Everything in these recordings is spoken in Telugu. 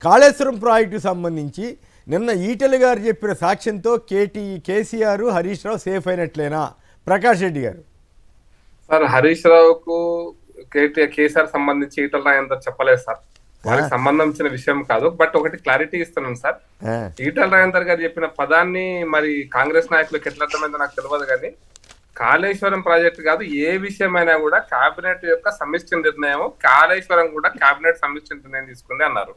కాళేశ్వరం ప్రాజెక్టుకు సంబంధించి నిన్న ఈటెల గారు చెప్పిన సాక్ష్యంతో కేసీఆర్ హరీష్ రావు సేఫ్ అయినట్లేనా? ప్రకాష్ రెడ్డి గారు సార్, హరీష్ రావుకు కేసీఆర్ సంబంధించి ఈటల రాజేందర్ చెప్పలేదు సార్. వారికి సంబంధించిన విషయం కాదు. బట్ ఒకటి క్లారిటీ ఇస్తున్నాను సార్. ఈటల రాజేందర్ గారు చెప్పిన పదాన్ని మరి కాంగ్రెస్ నాయకులకు ఎట్లా అర్థమైందో నాకు తెలియదు, కానీ కాళేశ్వరం ప్రాజెక్టు కాదు, ఏ విషయమైనా కూడా కేబినెట్ యొక్క సమిష్టి నిర్ణయం, కాళేశ్వరం కూడా కేబినెట్ సమిష్టి నిర్ణయం తీసుకుంది అన్నారు.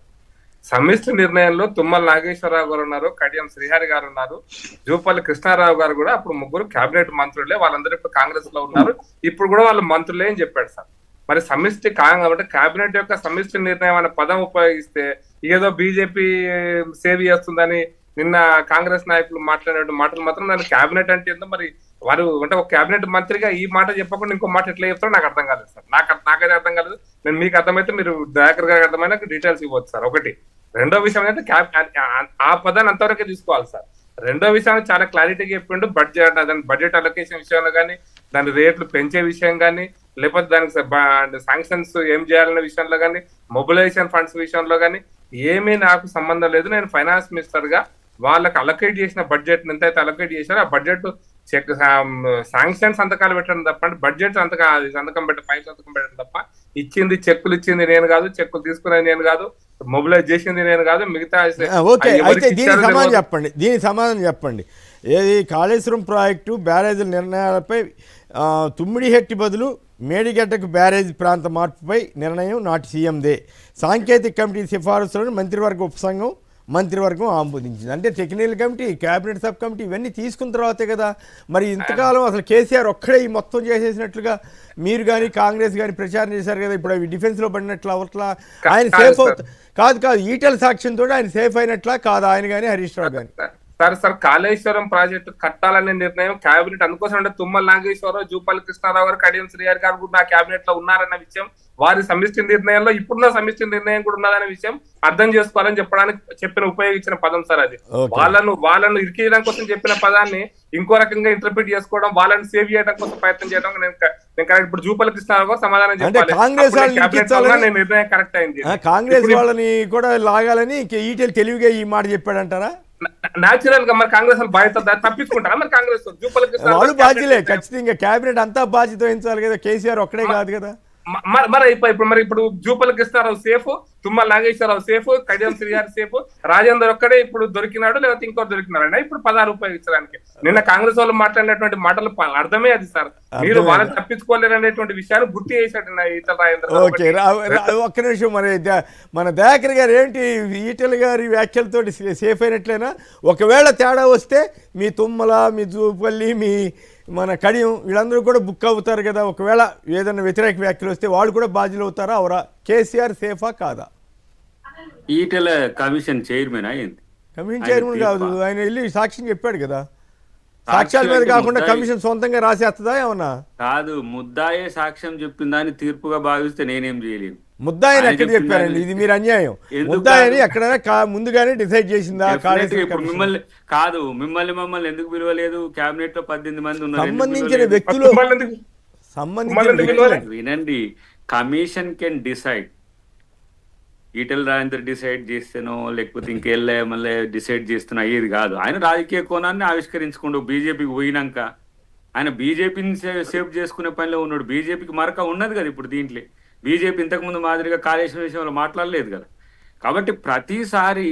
సమిష్టి నిర్ణయంలో తుమ్మల నాగేశ్వరరావు గారు ఉన్నారు, కడియం శ్రీహరి గారు ఉన్నారు, జూపల్లి కృష్ణారావు గారు కూడా అప్పుడు ముగ్గురు కేబినెట్ మంత్రులే. వాళ్ళందరూ ఇప్పుడు కాంగ్రెస్ లో ఉన్నారు, ఇప్పుడు కూడా వాళ్ళు మంత్రులే అని చెప్పాడు సార్. మరి సమిష్టి కాబట్టి కేబినెట్ యొక్క సమిష్టి నిర్ణయం అనే పదం ఉపయోగిస్తే ఏదో బీజేపీ సేవ్ చేస్తుందని నిన్న కాంగ్రెస్ నాయకులు మాట్లాడే మాటలు మాత్రం దాని కేబినెట్ అంటే ఏందో మరి వారు అంటే ఒక కేబినెట్ మంత్రిగా ఈ మాట చెప్పకుండా ఇంకో మాట ఎట్లా చెప్తారో నాకు అర్థం కాలేదు సార్. నాకైతే అర్థం కాలేదు. నేను మీకు అర్థమైతే మీరు దయాకర్ గారికి అర్థమైన డీటెయిల్స్ ఇవ్వచ్చు సార్. ఒకటి. రెండో విషయం ఏంటంటే ఆ పదాన్ని అంతవరకే తీసుకోవాలి సార్. రెండో విషయాన్ని చాలా క్లారిటీగా చెప్పిండు. బడ్జెట్ అలొకేషన్ విషయంలో కానీ, దాని రేట్లు పెంచే విషయం కానీ, లేకపోతే దానికి శాంక్షన్స్ ఏం చేయాలనే విషయంలో కానీ, మొబిలైజేషన్ ఫండ్స్ విషయంలో కానీ ఏమీ నాకు సంబంధం లేదు. నేను ఫైనాన్స్ మినిస్టర్ గా వాళ్ళకి అలొకేట్ చేసిన బడ్జెట్ ఎంతైతే అలొకేట్ చేశారో ఆ బడ్జెట్ శాంక్షన్ సంతకాలు పెట్టడం తప్ప, అంటే బడ్జెట్ సంతకం పై సంతకం పెట్టడం తప్ప, ఇచ్చింది చెక్కులు ఇచ్చింది నేను కాదు, చెక్కులు తీసుకునేది నేను కాదు, మొబిలైజ్ చేసింది నేను కాదు, మిగతా. ఓకే, అయితే దీని సమాధానం చెప్పండి. ఏది కాళేశ్వరం ప్రాజెక్టు బ్యారేజీల నిర్ణయాలపై తుమ్మిడిహెట్టి బదులు మేడిగడ్డకు బ్యారేజీ ప్రాంత మార్పుపై నిర్ణయం నాటి సీఎందే. సాంకేతిక కమిటీ సిఫారసులను మంత్రివర్గం ఆమోదించింది. అంటే technical committee, cabinet sub committee ఇవన్నీ తీసుకున్న తర్వాతే కదా. మరి ఇంతకాలం అసలు కేసీఆర్ ఒక్కడే ఈ మొత్తం చేసేసినట్లుగా మీరు కానీ కాంగ్రెస్ కానీ ప్రచారం చేశారు కదా. ఇప్పుడు అవి డిఫెన్స్లో పడినట్లు అవట్లా ఆయన సేఫ్ కాదు ఈటెల సాక్ష్యంతో ఆయన సేఫ్ అయినట్లా కాదు ఆయన కానీ హరీష్ రావు కానీ. సార్ కాళేశ్వరం ప్రాజెక్టు కట్టాలనే నిర్ణయం కేబినెట్ అందుకోసం అంటే తుమ్మల నాగేశ్వరరావు, జూపల్లి కృష్ణారావు గారు, కడియం శ్రీహరి గారు కూడా నా కేబినెట్ లో ఉన్నారన్న విషయం, వారి సమిష్టి నిర్ణయంలో ఇప్పుడున్న సమిష్టి నిర్ణయం కూడా ఉన్నదనే విషయం అర్థం చేసుకోవాలని చెప్పడానికి ఉపయోగించిన పదం సార్ అది. వాళ్ళను ఇరికేయడం కోసం చెప్పిన పదాన్ని ఇంకో రకంగా ఇంటర్ప్రిట్ చేసుకోవడం, వాళ్ళని సేవ్ చేయడం కోసం ప్రయత్నం చేయడం నేను ఇప్పుడు జూపల్లి కృష్ణారావు గారు సమాధానం చెప్పాలి. కాంగ్రెస్ నిర్ణయం కరెక్ట్ అయింది. కాంగ్రెస్ వాళ్ళని కూడా లాగాలని ఈటెలు తెలివిగా ఈ మాట చెప్పాడంటారా? న్యాచురల్ గా మరి కాంగ్రెస్ బాధ్యత తప్పించుకుంటారా? మరి కాంగ్రెస్ వాళ్ళు బాధ్యలే, ఖచ్చితంగా కేబినెట్ అంతా బాధ్యత వహించాలి కదా, కేసీఆర్ ఒక్కడే కాదు కదా. ఇప్పుడు Jupally Krishnarao safe, Tummala Nageswararao safe, Kadiyam Srihari safe, Rajender ఒక్కడే ఇప్పుడు దొరికినాడు, లేకపోతే ఇంకోటి దొరికినాడు ఇప్పుడు పదాలు ఉపయోగించడానికి. నిన్న కాంగ్రెస్ వాళ్ళు మాట్లాడినటువంటి మాటలు అర్థమే అది సార్. మీరు వాళ్ళని తప్పించుకోలేరు అనేటువంటి విషయాన్ని గుర్తు చేశాడు ఈటల రాజేందర్. ఓకే, ఒక్క నిమిషం. మరి మన దయాకర్ గారు ఏంటి ఈటల గారి వ్యాఖ్యలతో సేఫ్ అయినట్లేనా? ఒకవేళ తేడా వస్తే మీ తుమ్మల, మీ జూపల్లి, మీ మన కడియం వీళ్ళందరూ కూడా బుక్ అవుతారు కదా. ఒకవేళ ఏదైనా వ్యతిరేక వ్యాఖ్యలు వస్తే వాళ్ళు కూడా బాధ్యులు అవుతారా? అవరా? కేసీఆర్ సేఫా కాదా? ఈటెల కమిషన్ చైర్మన్ అయింది. కమిషన్ చైర్మన్ కాదు, ఆయన వెళ్ళి సాక్ష్యం చెప్పాడు కదా. సాక్ష్యాల మీద కాకుండా కమిషన్ సొంతంగా రాసేస్తుందా ఏమన్నా? కాదు, ముద్దాయే సాక్ష్యం చెప్పిందని తీర్పుగా భావిస్తే నేనేం చేయలేను. ముద్దాయని ఎక్కడ చెప్పారండి? ఇది మీరు అన్యాయం. ముద్దాయని ఎక్కడైనా ముందుగానే డిసైడ్ చేసిందా? మిమ్మల్ని కాదు, మమ్మల్ని ఎందుకు పిలవలేదు? కేబినెట్ లో 18 మంది ఉన్నారు. సంబంధించిన వ్యక్తులు వినండి, commission can decide. Eatala Rajender decide చేస్తేనో లేకపోతే ఇంకెళ్ళే మళ్ళీ డిసైడ్ చేస్తున్నా అయ్యేది కాదు. ఆయన రాజకీయ కోణాన్ని ఆవిష్కరించుకుంటూ బీజేపీకి పోయినాక ఆయన బీజేపీని సేవ్ చేసుకునే పనిలో ఉన్నాడు. బీజేపీకి మరక ఉన్నది కదా ఇప్పుడు దీంట్లో. బీజేపీ ఇంతకుముందు మాదిరిగా కాళేశ్వరం విషయంలో మాట్లాడలేదు కదా. కాబట్టి ప్రతిసారి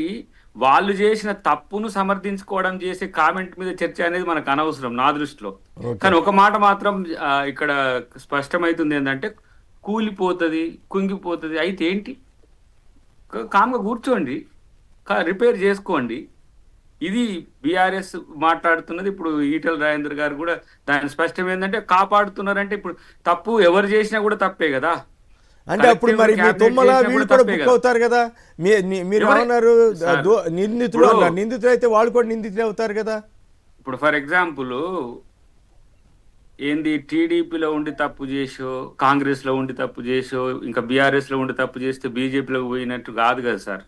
వాళ్ళు చేసిన తప్పును సమర్థించుకోవడం, చేసే కామెంట్ మీద చర్చ అనేది మనకు అనవసరం నా దృష్టిలో. కానీ ఒక మాట మాత్రం ఇక్కడ స్పష్టమవుతుంది ఏంటంటే, కూలిపోతుంది, కుంగిపోతుంది అయితే ఏంటి, కామ్గా కూర్చోండి, రిపేర్ చేసుకోండి. ఇది బీఆర్ఎస్ మాట్లాడుతున్నది. ఇప్పుడు ఈటెల రాజేందర్ గారు కూడా దాని స్పష్టం ఏంటంటే కాపాడుతున్నారంటే ఇప్పుడు తప్పు ఎవరు చేసినా కూడా తప్పే కదా. అంటే అప్పుడు మరి మీ తుమ్మల వీళ్ళు కూడా బుక్ అవుతారు కదా. మీరు ఏమన్నారు? నిందితులు అయితే వాళ్ళు కూడా నిందితులు అవుతారు కదా. ఇప్పుడు ఫర్ ఎగ్జాంపుల్ ఏంది, టీడీపీలో ఉండి తప్పు చేసో, కాంగ్రెస్ లో ఉండి తప్పు చేసో, ఇంకా బీఆర్ఎస్ లో ఉండి తప్పు చేస్తే బీజేపీలోకి పోయినట్టు కాదు కదా సార్.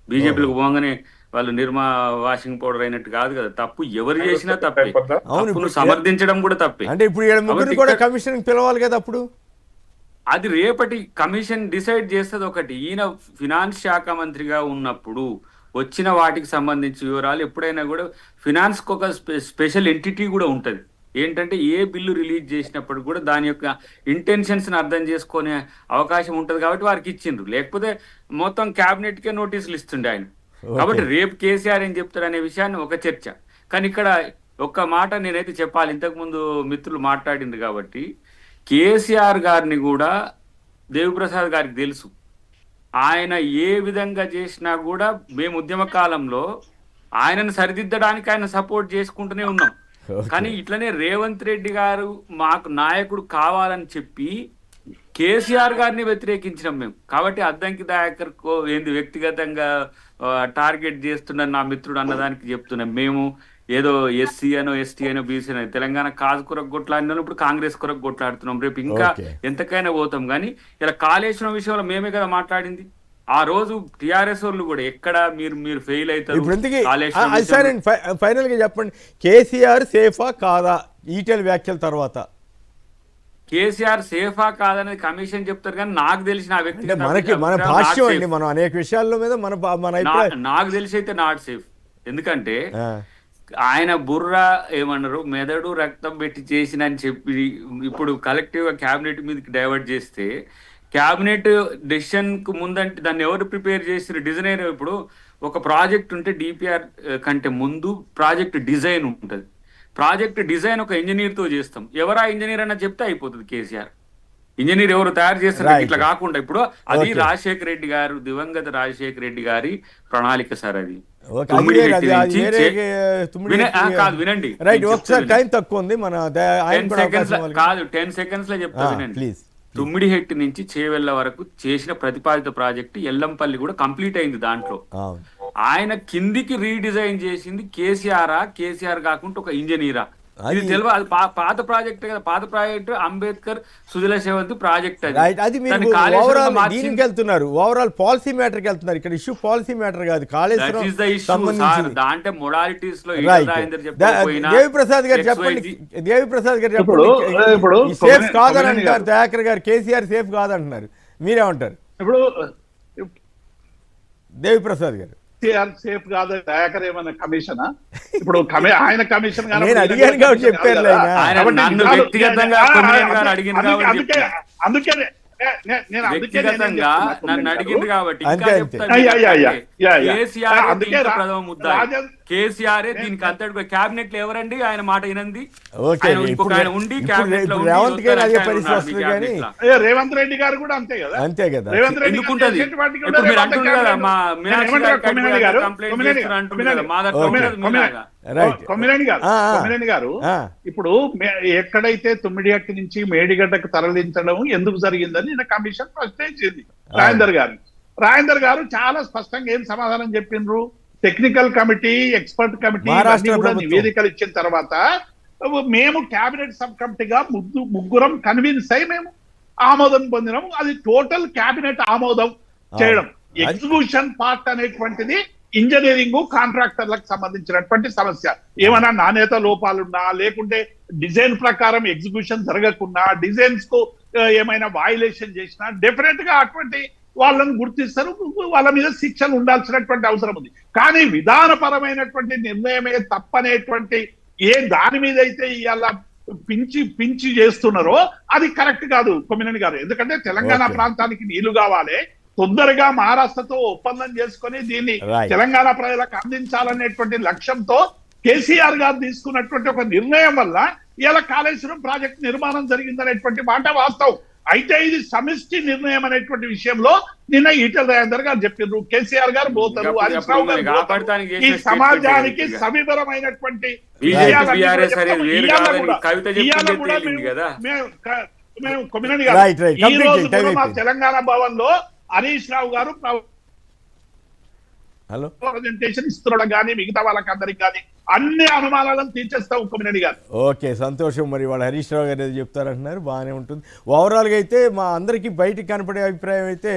బీజేపీలోకి పోగానే వాళ్ళు నిర్మా వాషింగ్ పౌడర్ అయినట్టు కాదు కదా. తప్పు ఎవరు చేసినా తప్పే, తప్పును సమర్థించడం కూడా తప్పే. అంటే ఇప్పుడు ముగ్గురు కూడా కమిషన్ పిలవాలి కదా. అప్పుడు అది రేపటి కమిషన్ డిసైడ్ చేస్తుంది ఒకటి. ఈయన ఫినాన్స్ శాఖ మంత్రిగా ఉన్నప్పుడు వచ్చిన వాటికి సంబంధించి వివరాలు ఎప్పుడైనా కూడా ఫినాన్స్కి ఒక స్పెషల్ ఎంటిటీ కూడా ఉంటుంది. ఏంటంటే ఏ బిల్లు రిలీజ్ చేసినప్పుడు కూడా దాని యొక్క ఇంటెన్షన్స్ని అర్థం చేసుకునే అవకాశం ఉంటుంది కాబట్టి వారికి ఇచ్చిండ్రు. లేకపోతే మొత్తం క్యాబినెట్కే నోటీసులు ఇస్తుండే ఆయన. కాబట్టి రేపు కేసీఆర్ ఏం చెప్తారు అనే విషయాన్ని ఒక చర్చ. కానీ ఇక్కడ ఒక్క మాట నేనైతే చెప్పాలి, ఇంతకుముందు మిత్రులు మాట్లాడింది కాబట్టి కేసీఆర్ గారిని కూడా దేవిప్రసాద్ గారికి తెలుసు. ఆయన ఏ విధంగా చేసినా కూడా మేము ఉద్యమ కాలంలో ఆయనను సరిదిద్దడానికి ఆయన సపోర్ట్ చేసుకుంటూనే ఉన్నాం. కానీ ఇట్లనే రేవంత్ రెడ్డి గారు మాకు నాయకుడు కావాలని చెప్పి కేసీఆర్ గారిని వ్యతిరేకించినాం మేము. కాబట్టి అద్దంకి దయాకర్ ఏంది వ్యక్తిగతంగా టార్గెట్ చేస్తున్న నా మిత్రుడు అన్నదానికి చెప్తున్నాం. మేము ఏదో ఎస్సీ అనో ఎస్టీ అనో బీసీ అనో తెలంగాణ కాజు కొరకు కొట్లాడినాం, ఇప్పుడు కాంగ్రెస్ కొరకు కొట్లాడుతున్నాం. రేపు ఇంకా ఎంతకైనా పోతాం. కానీ ఇలా కాళేశ్వరం విషయంలో మేమే కదా మాట్లాడింది. ఆ రోజు టిఆర్ఎస్ వాళ్ళు కూడా ఎక్కడ మీరు ఫెయిల్ అవుతారు. ఫైనల్ గా చెప్పండి, కేసీఆర్ సేఫా కాదా ఈటెల వ్యాఖ్యల తర్వాత? కేసీఆర్ సేఫా కాదనేది కమిషన్ చెప్తారు, కానీ నాకు తెలిసిన ఆ వ్యక్తి మన భాష్యం అండి, మనం అనేక విషయాల మీద నాకు తెలిసి అయితే నాట్ సేఫ్. ఎందుకంటే ఆయన బుర్ర ఏమన్నారు మెదడు రక్తం పెట్టి చేసిన అని చెప్పి ఇప్పుడు కలెక్టివ్ గా క్యాబినెట్ మీదకి డైవర్ట్ చేస్తే, క్యాబినెట్ డెసిషన్ కు ముందంటే దాన్ని ఎవరు ప్రిపేర్ చేసిన డిజైనర్. ఇప్పుడు ఒక ప్రాజెక్ట్ ఉంటే డిపిఆర్ కంటే ముందు ప్రాజెక్ట్ డిజైన్ ఉంటుంది. ప్రాజెక్ట్ డిజైన్ ఒక ఇంజనీర్తో చేస్తాం. ఎవరా ఇంజనీర్ అన్న చెప్తే అయిపోతుంది. కేసీఆర్ ఇంజనీర్ ఎవరు తయారు చేస్తారు. ఇట్లా కాకుండా ఇప్పుడు అది రాజశేఖర రెడ్డి గారు, దివంగత రాజశేఖర రెడ్డి గారి ప్రణాళిక సార్. అది కాదు, వినండి. కాదు 10 seconds లో చెప్తా వినండి. తుమ్మిడిహెట్టి నుంచి చేవెళ్ల వరకు చేసిన ప్రతిపాదిత ప్రాజెక్ట్ ఎల్లంపల్లి కూడా కంప్లీట్ అయింది. దాంట్లో ఆయన కిందికి రీడిజైన్ చేసింది కేసీఆర్ కాకుండా ఒక ఇంజనీరా? అది తెలియదు. అది పాత ప్రాజెక్ట్ కదా. పాత ప్రాజెక్ట్ అంబేద్కర్ సుజల సేవంతి ప్రాజెక్ట్. అది వెళ్తున్నారు, ఓవరాల్ పాలసీ మ్యాటర్ కి వెళ్తున్నారు. ఇక్కడ ఇష్యూ పాలసీ మ్యాటర్ కాదు, కాళేశ్వరం దాంటే మొడాలిటీస్ లో దేవిప్రసాద్ గారు చెప్పండి. దేవిప్రసాద్ గారు చెప్పండి, సేఫ్ కాదని అంటారు దయాకర్ గారు, కేసీఆర్ సేఫ్ కాదంటున్నారు, మీరేమంటారు? ఇప్పుడు దేవిప్రసాద్ గారు సేఫ్ కాదు, దయాకర్ ఏమన్నా కమిషనా? ఇప్పుడు ఆయన కమిషన్ అందుకే నన్ను అడిగింది కాబట్టి కేసీఆర్ దీనికి అంతటి క్యాబినెట్ లో ఎవరండి ఆయన మాట వినండి. ఉండి రేవంత్ రెడ్డి గారు కూడా అంతే కదా. అంతే కదా. రేవంత్ రెడ్డి ఎందుకుంటది. ఇప్పుడు మీరు అంటున్నారు కదా మా కొమ్మినేని గారు ఇప్పుడు ఎక్కడైతే తుమ్మిడిహట్టి నుంచి మేడిగడ్డకు తరలించడం ఎందుకు జరిగిందని నిన్న కమిషన్ ప్రశ్నించింది రాజేందర్ గారు చాలా స్పష్టంగా ఏం సమాధానం చెప్పిండ్రు. టెక్నికల్ కమిటీ, ఎక్స్పర్ట్ కమిటీ కూడా నివేదికలు ఇచ్చిన తర్వాత మేము క్యాబినెట్ సబ్ కమిటీగా ముగ్గురం కన్విన్స్ అయి మేము ఆమోదం పొందినాము. అది టోటల్ క్యాబినెట్ ఆమోదం చేయడం. ఎగ్జిక్యూషన్ పార్ట్ అనేటువంటిది ఇంజనీరింగ్ కాంట్రాక్టర్లకు సంబంధించినటువంటి సమస్య. ఏమైనా నాణ్యత లోపాలున్నా, లేకుంటే డిజైన్ ప్రకారం ఎగ్జిక్యూషన్ జరగకున్నా, డిజైన్స్ కు ఏమైనా వయలేషన్ చేసినా డెఫినెట్ గా అటువంటి వాళ్ళని గుర్తిస్తారు, వాళ్ళ మీద శిక్షలు ఉండాల్సినటువంటి అవసరం ఉంది. కానీ విధానపరమైనటువంటి నిర్ణయమే తప్పనేటువంటి ఏ దాని మీద అయితే ఇవాళ పించి చేస్తున్నారో అది కరెక్ట్ కాదు కొమ్మినేని గారు. ఎందుకంటే తెలంగాణ ప్రాంతానికి నీళ్లు కావాలి, తొందరగా మహారాష్ట్రతో ఒప్పందం చేసుకొని దీన్ని తెలంగాణ ప్రజలకు అందించాలనేటువంటి లక్ష్యంతో కేసీఆర్ గారు తీసుకున్నటువంటి ఒక నిర్ణయం వల్ల ఇలా కాళేశ్వరం ప్రాజెక్టు నిర్మాణం జరిగిందనేటువంటి మాట వాస్తవం. అయితే ఇది సమిష్టి నిర్ణయం అనేటువంటి విషయంలో నిన్న ఈటెల రాజేందర్ గారు చెప్పారు, కేసీఆర్ గారు పోతారు, హరీష్ రావు గారు ఈ సమాజానికి సమీపమైనటువంటి మేము కొమ్మినేని గారు ఈ రోజు కూడా మా తెలంగాణ భవన్ లో హరీష్ రావు గారు ప్రజెంటేషన్ ఇస్తున్నాడు కానీ మిగతా వాళ్ళకి అందరికి కానీ అన్ని అనుమానాలను తీర్చేస్తాం కొమ్మినేని గారు. ఓకే, సంతోషం. మరి వాళ్ళు హరీష్ రావు గారు ఏదో చెప్తారంటున్నారు, బాగానే ఉంటుంది. ఓవరాల్గా అయితే మా అందరికీ బయటికి కనపడే అభిప్రాయం అయితే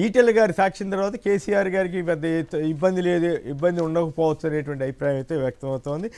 ఈటెల గారి సాక్ష్యం తర్వాత కేసీఆర్ గారికి పెద్ద ఇబ్బంది ఉండకపోవచ్చు అనేటువంటి అభిప్రాయం అయితే వ్యక్తమవుతోంది.